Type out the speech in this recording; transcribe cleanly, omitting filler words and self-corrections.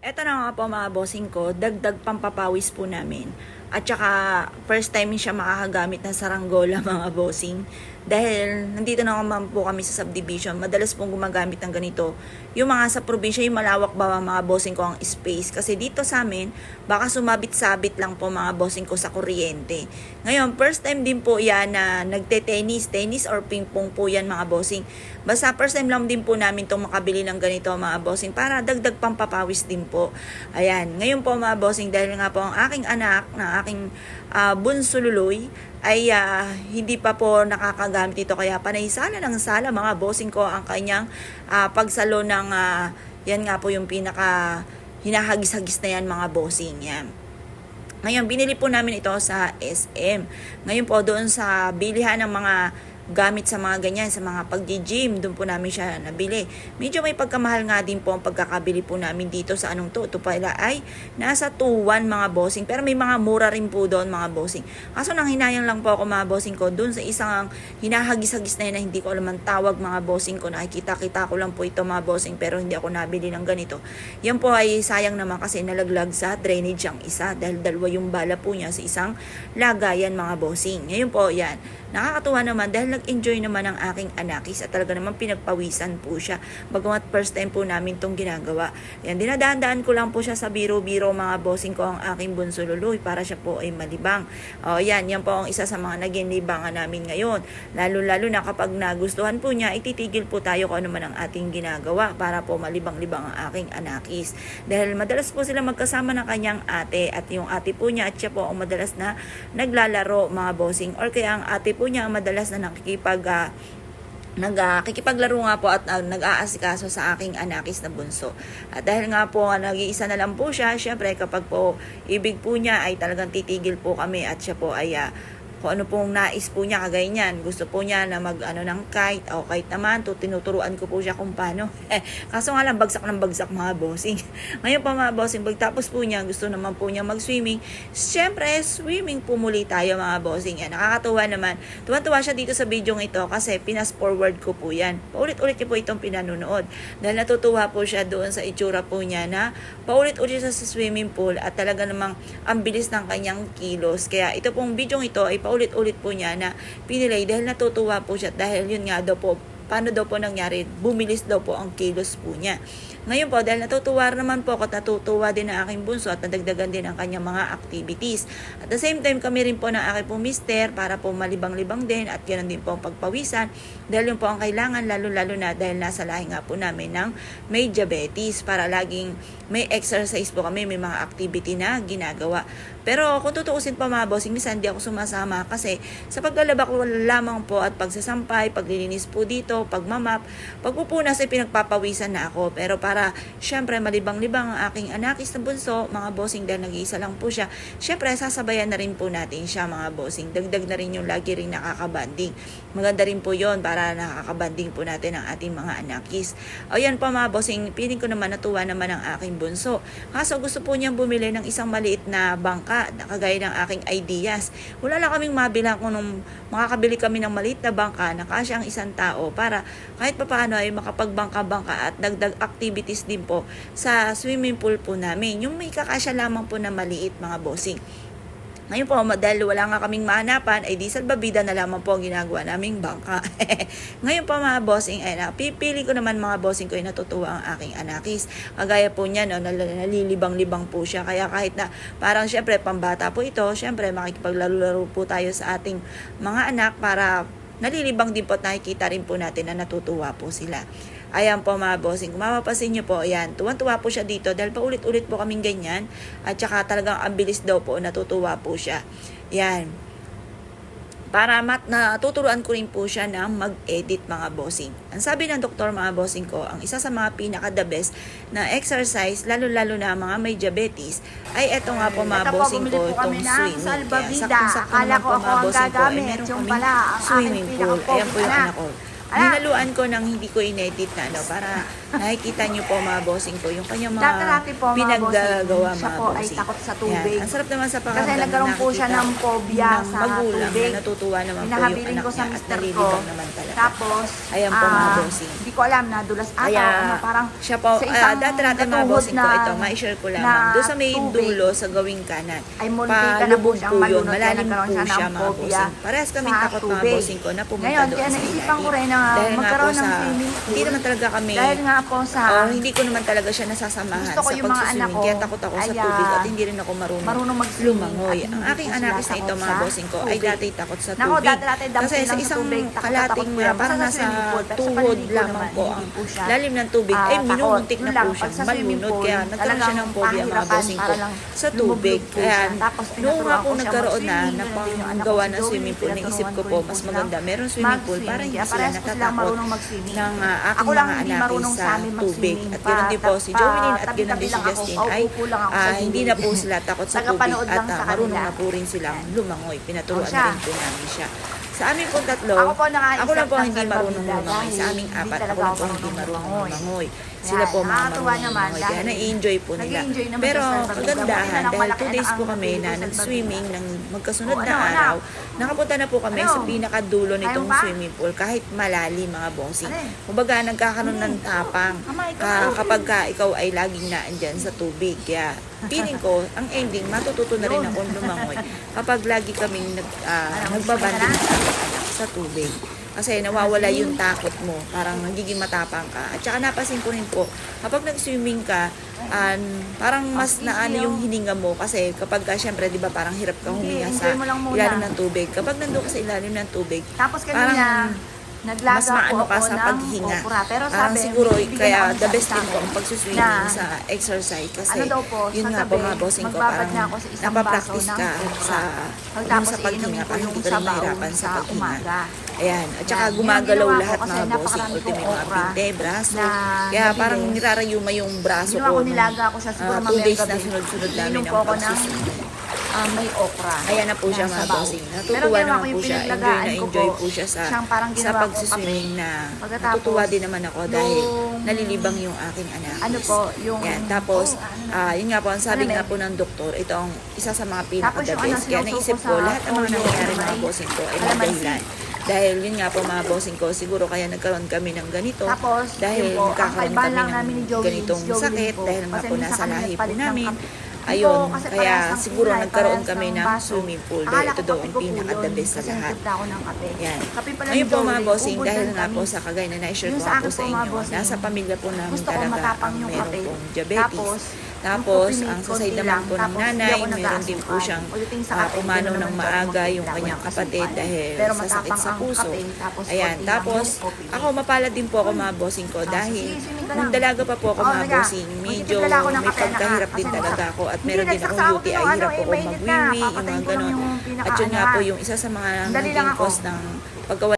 Eto na nga po mga bossing ko, dagdag pampapawis po namin. At saka first time siya makakagamit ng saranggola mga bossing. Dahil nandito na naman po kami sa subdivision, madalas pong gumagamit ng ganito. Yung mga sa probinsya, yung malawak ba mga bossing ko ang space. Kasi dito sa amin, baka sumabit-sabit lang po mga bossing ko sa kuryente. Ngayon, first time din po yan na tennis or ping-pong po yan mga bossing. Basta first time lang din po namin itong makabili ng ganito mga bossing para dagdag pampapawis din po. Ayan, ngayon po mga bossing, dahil nga po ang aking anak na aking bunso Luloy ay hindi pa po nakakagamit ito, kaya panay sala ng sala mga bossing ko ang kanyang pagsalo ng yan nga po yung pinaka hinahagis-hagis na yan mga bossing yan. Ngayon, binili po namin ito sa SM. Ngayon po, doon sa bilihan ng mga gamit sa mga ganyan, sa mga pag-gym, doon po namin siya nabili. Medyo may pagkamahal nga din po ang pagkakabili po namin dito sa anong to. Ito pala ay nasa 2.1 mga bossing. Pero may mga mura rin po doon mga bossing. Kaso nang hinayang lang po ako mga bossing ko doon sa isang hinahagis-hagis na yun na hindi ko alam ang tawag mga bossing ko. Nakikita-kita ko lang po ito mga bossing pero hindi ako nabili ng ganito. Yan po ay sayang naman kasi nalaglag sa drainage ang isa dahil dalawa yung bala po niya sa isang lagayan mga bossing. Ngayon po yan. Nakakatuwa naman dahil nag-enjoy naman ang aking anakis at talaga naman pinagpawisan po siya. Bagamat first time po namin itong ginagawa. Yan, dinadaan-daan ko lang po siya sa biro-biro mga bossing ko ang aking bunso Luloy para siya po ay malibang. O yan po ang isa sa mga naging libangan namin ngayon. Lalo-lalo na kapag nagustuhan po niya, ititigil po tayo kung ano man ang ating ginagawa para po malibang-libang ang aking anakis. Dahil madalas po sila magkasama ng kanyang ate at yung ate po niya at siya po ang madalas na naglalaro mga bossing or kaya ang ate po niya ang madalas na nagkikipaglaro nga po at nag-aasikaso sa aking anakis na bunso. At dahil nga po nag-iisa na lang po siya, syempre kapag po ibig po niya ay talagang titigil po kami at siya po ay kung ano pong nais po niya kagaya niyan. Gusto po niya na ng kite o kite naman, tinuturuan ko po siya kung paano. Kaso nga lang bagsak ng bagsak mga bossing. Ngayon pa mga bossing, pagtapos po niya, gusto naman po niya mag-swimming. Siyempre, swimming po muli tayo mga bossing. Yan, nakakatuwa naman. Tuwan-tuwa siya dito sa video ito kasi pinas forward ko po yan. Paulit-ulit niya po itong pinanunood. Dahil natutuwa po siya doon sa itsura po niya na paulit-ulit siya sa swimming pool at talaga namang ang bilis ng kanyang kilos. Kaya ito pong video ito ay paulit-ulit po niya na pinilay dahil natutuwa po siya dahil yun nga daw po paano daw po nangyari, bumilis daw po ang kilos po niya. Ngayon po, dahil natutuwa naman po ako at natutuwa din ang aking bunso at nadagdagan din ang kanyang mga activities. At the same time, kami rin po ng aking po mister para po malibang-libang din at ganoon din po ang pagpawisan dahil yun po ang kailangan lalo-lalo na dahil nasa lahi nga po namin ng may diabetes para laging may exercise po kami, may mga activity na ginagawa. Pero kung tutuusin pa mga bossing, minsan hindi ako sumasama kasi sa paglalaba ko lamang po at pagsasampay, paglilinis po dito, pagmamap, pagpupunas ay pinagpapawisan na ako. Pero para syempre malibang-libang ang aking anakis na bunso, mga bossing dahil nag-iisa lang po siya, syempre sasabayan na rin po natin siya mga bossing. Dagdag na rin yung lagi rin nakakabanding. Maganda rin po yon para nakakabanding po natin ang ating mga anakis. O yan po mga bossing, piling ko naman natuwa naman ang aking bunso. Kaso gusto po niyang bumili ng isang maliit na bangka na kagaya ng aking ideas. Wala lang kaming mabilang kung nung makakabili kami ng maliit na bangka na kasya ang isang tao para kahit papaano ay makapagbangka-bangka at dagdag activities din po sa swimming pool po namin. Yung may kakasya lamang po na maliit mga bossing. Ngayon po, dahil wala nga kaming mahanapan, ay di salbabida na lamang po ang ginagawa naming bangka. Ngayon po mga bossing, ay napipili ko naman mga bossing ko ay natutuwa ang aking anakis. Kagaya po niya, no, nalilibang-libang po siya. Kaya kahit na parang syempre pambata po ito, syempre makikipaglaro-laro po tayo sa ating mga anak para nalilibang din po at nakikita rin po natin na natutuwa po sila. Ayan po mga bossing, kung mapapasin nyo po, ayan, tuwan-tuwa po siya dito dahil paulit-ulit po kaming ganyan at saka talagang ang bilis daw po, natutuwa po siya. Ayan. Para natuturuan ko rin po siya na mag-edit mga bossing. Ang sabi ng doktor mga bossing ko, ang isa sa mga pinaka-the best na exercise, lalo-lalo na mga may diabetes, ay eto nga po mga bossing ko, itong swimming. Saktong-sakto naman po mga bossing ko, ay meron kaming swimming pool. Ayan po yung anak ko. Hinaluan ko ng hindi ko inedit na para Nakikita niyo po mga bossing ko, yung kanyang mga Dati po, mga pinaggagawa bossing, siya mga po ay bossing. takot sa tubig. Yan. Ang sarap naman sa Kasi pakiramdam na nagkaroon po siya nakikita ng phobia ng sa magulang tubig. na natutuwa naman po yung Pinahabilin anak ko sa niya at mister ko. nalilibang naman talaga. Tapos, Ayan po mga bossing. hindi ko alam, nadulas ata. Kaya, parang siya po, sa isang dati mga katuhod bossing ko, na- ito, ma-share ko na lamang. Doon sa may tubig, dulo, sa gawing kanan, ay munti ka na po palubog siyang po yun, malunod, kaya malalim nagkaroon po siya siya ng mga phobia bossing. Parehas kaming sa takot mga tubig. bossing ko na pumunta Ngayon, doon kaya sa naisipan ko ilalim. rin na Dahil nga po magkaroon ng sa, swimming pool. hindi naman talaga kami, Dahil nga po sa, hindi ko naman talaga siya nasasamahan gusto ko sa yung mga anak pagsuswimming. ko Kaya takot ako sa ay, tubig at hindi rin ako marunong marunong mag-swimming lumangoy. at Ang hindi aking po anak sila is na ito takot mga sa bossing ko ay tubig. dati takot sa Nako, tubig. dati dampi Kasi sa lang sa isang tubig, takot na kalating takot po yan. parang Basta sa nasa swimming pool, pero sa tuhod paliligo lamang naman, po hindi ang po siya, lalim ng tubig ay takot. minuntik Yun na lang, po pag siyang sa swimming malunod. pool, Kaya nagkaroon siya ng talagang phobia mga pahirapan, bossing ko para lang sa tubig. lumubog po Kaya siya. Tapos noong nga po tinuturuan ko siya nagkaroon na mag-swimming, ganun din yung anak ko panggawa si ng Joey, swimming pool, naisip ko tinuturuan po ko mas silang maganda meron swimming pool para hindi Kaya sila parehas po silang natatakot marunong mag-swimming. ng aking Ako lang mga hindi anak marunong sa sa amin tubig. mag-swimming. At ganoon din po si Jovelyn at ganoon din si tabi-tabi lang Justin ako, ay paupo lang ako sa hindi gilid. na po sila takot sa tubig Tagapanood at lang sa marunong kanila. na po rin silang lumangoy. Pinaturuan O siya. na rin po namin siya. Sa amin pong tatlo, Ako po nakaisip ako lang po ng hindi marunong salbabida lumangoy. Sa dahil aming hindi apat, talaga ako lang ako po hindi marunong marunong lumangoy. lumangoy. Sila po mga Nakakatuwa marunong naman lumangoy. Kaya dahil na-enjoy po nila. nag-i-enjoy naman Pero sa salbabida. kagandahan, Buti na lang dahil malaki 2 na days ang po kami tubig na sa nag-swimming ng magkasunod O, na ano, araw, nakapunta na po kami Ano? sa pinakadulo nitong Ayaw pa? swimming pool kahit malalim mga bossing. Ano? Kumbaga nagkakaroon ng tapang Ama, ikaw. kapag ikaw ay laging naandyan sa tubig. Kaya feeling ko, ang ending, matututo na rin akong lumangoy kapag lagi kaming nagbabanding sa tubig. Kasi nawawala yung takot mo, parang nagiging matapang ka. At saka napasin ko rin po, kapag nag-swimming ka, parang mas naano yung hininga mo. Kasi kapag ka, syempre, di ba, parang hirap kang Hindi, huminga sa enjoy mo lang muna. ilalim ng tubig. Kapag nandun ka sa ilalim ng tubig, Tapos parang kanina, naglaga mas maano po ka ako sa ng paghinga. okra. Pero sabi, Siguro, bibigyan kaya ako the ng best sa din po akin ang pagsuswimming na sa exercise. Kasi ano daw po, yun sa nga po gabi, mga bossing ko, magbabad parang na ako sa isang napapractice baso ka ng okra. sa Pagtapos sa paghinga iinumin ko para yung hindi ka rin sabaw mahirapan sa sa paghinga. umaga. Ayan. At saka Yan. gumagalaw Yung ginawa lahat ko kasi mga bossing. napakarami Ultimate kong mga okra pinte, braso. na Kaya nabilis. parang nirarayuma yung braso Ginawa ko. ko, nilaga ko siya siguro 2 mamayang days na gabi. sunod-sunod namin Iinom ang po ako ng pagsuswimming. may okra. Ayan na po siya na mga sabaw. bossing. Pero Natutuwa ginawa naman ko po yung siya. pinaglagaan ko Enjoy po, po siya sa siyang parang sa ginawa ko pagsuswimming kape. na Pagkatapos, natutuwa din naman ako dahil yung- nalilibang yung aking anak. Ano po, yung... Yan. Tapos, yun nga po, ang sabi Ano, nga po ng doktor, ito ang isa sa mga Tapos yung pinaka-the ano, best. Kaya sinusuko naisip sa ko, lahat ng mga polio, nangyayari mga may bossing ko ay may calamansi. dahilan. Dahil yun nga po mga bossing ko, siguro kaya nagkaroon kami ng ganito. Tapos, Dahil yun po, ang nagkakaroon kaibahan kami lang ng namin ni Joey, ganitong Joey sakit. po. Dahil nga Kasi po minsan nasa kami lahi po nagpalit ng namin. kape. Ayun, Ito, kasi kaya parehas ng siguro kulay, nagkaroon parehas kami ng ng baso. swimming pool. Akala Dahil ko ito daw kape ang ko po pinaka-the yun, best sa kasi lahat. nagtimpla ako ng kape. Yan. Kape pala Ngayon ni po Joey, mga bossing, ubod dahil lang nga kami. po sa kagaya na na-share Yung ko sa nga akin po sa po, mga inyo, bossing, nasa pamilya po namin gusto ko talaga matapang ang yung meron kape. pong diabetes. Tapos, ang sa side naman po ng nanay, meron din po siyang umano ng maaga yung kanyang kapatid dahil sa sakit sa puso. Ayan, tapos ako mapalad din po ako mga bossing ko dahil nung dalaga pa po ako mga bossing, medyo may pagkahirap din talaga ako at meron din akong UTI, hirap po ako magwiwi, yung mga ganon. At yun nga po yung isa sa mga naging cause ng pagkawala